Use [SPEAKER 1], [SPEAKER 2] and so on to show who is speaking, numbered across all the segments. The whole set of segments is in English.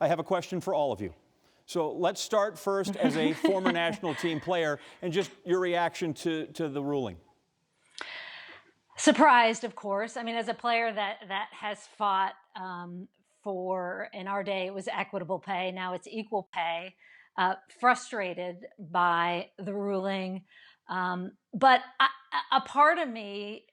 [SPEAKER 1] I have a question for all of you. So let's start first as a former national team player and just your reaction to the ruling.
[SPEAKER 2] Surprised, of course. I mean, as a player that has fought for, in our day, it was equitable pay. Now it's equal pay. Frustrated by the ruling. But a part of me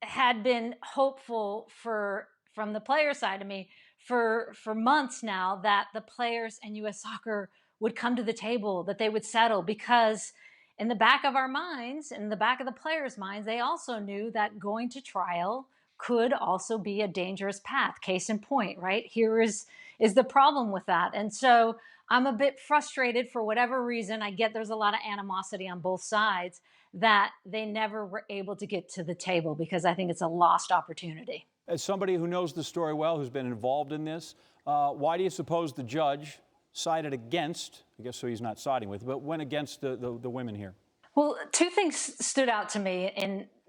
[SPEAKER 2] had been hopeful from the player side of me for months now that the players in U.S. Soccer would come to the table, that they would settle, because in the back of our minds, in the back of the players' minds, they also knew that going to trial could also be a dangerous path. Case in point, right? Here is the problem with that. And so I'm a bit frustrated for whatever reason. I get there's a lot of animosity on both sides that they never were able to get to the table, because I think it's a lost opportunity.
[SPEAKER 1] As somebody who knows the story well, who's been involved in this, why do you suppose the judge sided against, I guess so he's not siding with, but went against the women here?
[SPEAKER 2] Well, two things stood out to me,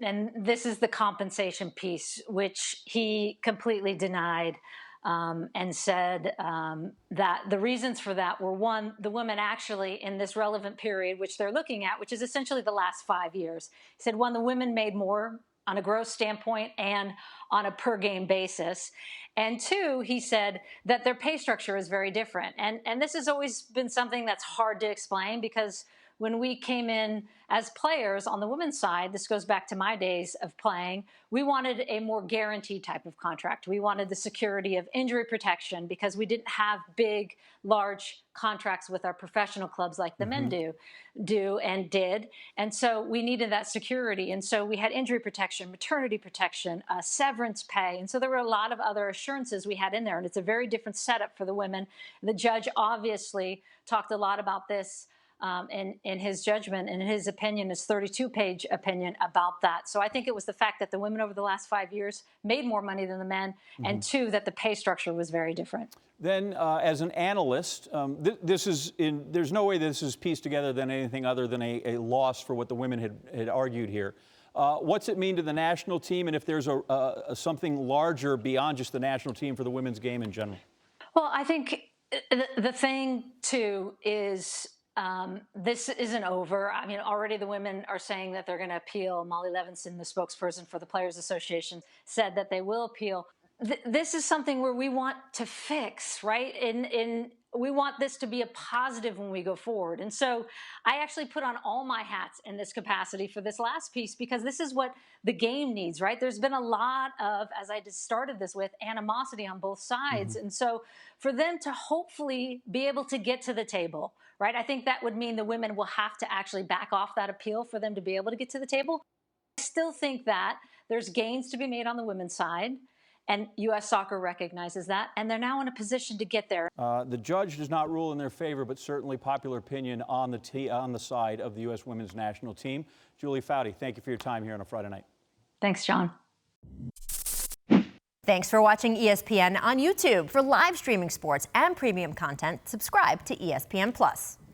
[SPEAKER 2] and this is the compensation piece, which he completely denied, and said that the reasons for that were, one, the women actually in this relevant period, which they're looking at, which is essentially the last 5 years. He said, one, the women made more on a gross standpoint and on a per game basis. And two, he said that their pay structure is very different. And this has always been something that's hard to explain, because when we came in as players on the women's side, this goes back to my days of playing, we wanted a more guaranteed type of contract. We wanted the security of injury protection, because we didn't have big, large contracts with our professional clubs like the men do and did. And so we needed that security. And so we had injury protection, maternity protection, severance pay. And so there were a lot of other assurances we had in there. And it's a very different setup for the women. The judge obviously talked a lot about this in his judgment, and in his opinion, his 32-page opinion about that. So I think it was the fact that the women over the last 5 years made more money than the men, and two, that the pay structure was very different.
[SPEAKER 1] Then, as an analyst, there's no way this is pieced together than anything other than a loss for what the women had argued here. What's it mean to the national team, and if there's something larger beyond just the national team for the women's game in general?
[SPEAKER 2] Well, I think the thing, too, is this isn't over. I mean, already the women are saying that they're going to appeal. Molly Levinson, the spokesperson for the Players Association, said that they will appeal. This is something where we want to fix, right? We want this to be a positive when we go forward. And so I actually put on all my hats in this capacity for this last piece, because this is what the game needs, right? There's been a lot of, as I just started this with, animosity on both sides. And so for them to hopefully be able to get to the table, right? I think that would mean the women will have to actually back off that appeal for them to be able to get to the table. I still think that there's gains to be made on the women's side, and U.S. Soccer recognizes that, and they're now in a position to get there.
[SPEAKER 1] The judge does not rule in their favor, but certainly popular opinion on the side of the U.S. women's national team. Julie Foudy, thank you for your time here on a Friday night.
[SPEAKER 2] Thanks, John.
[SPEAKER 3] Thanks for watching ESPN on YouTube. For live streaming sports and premium content, subscribe to ESPN+.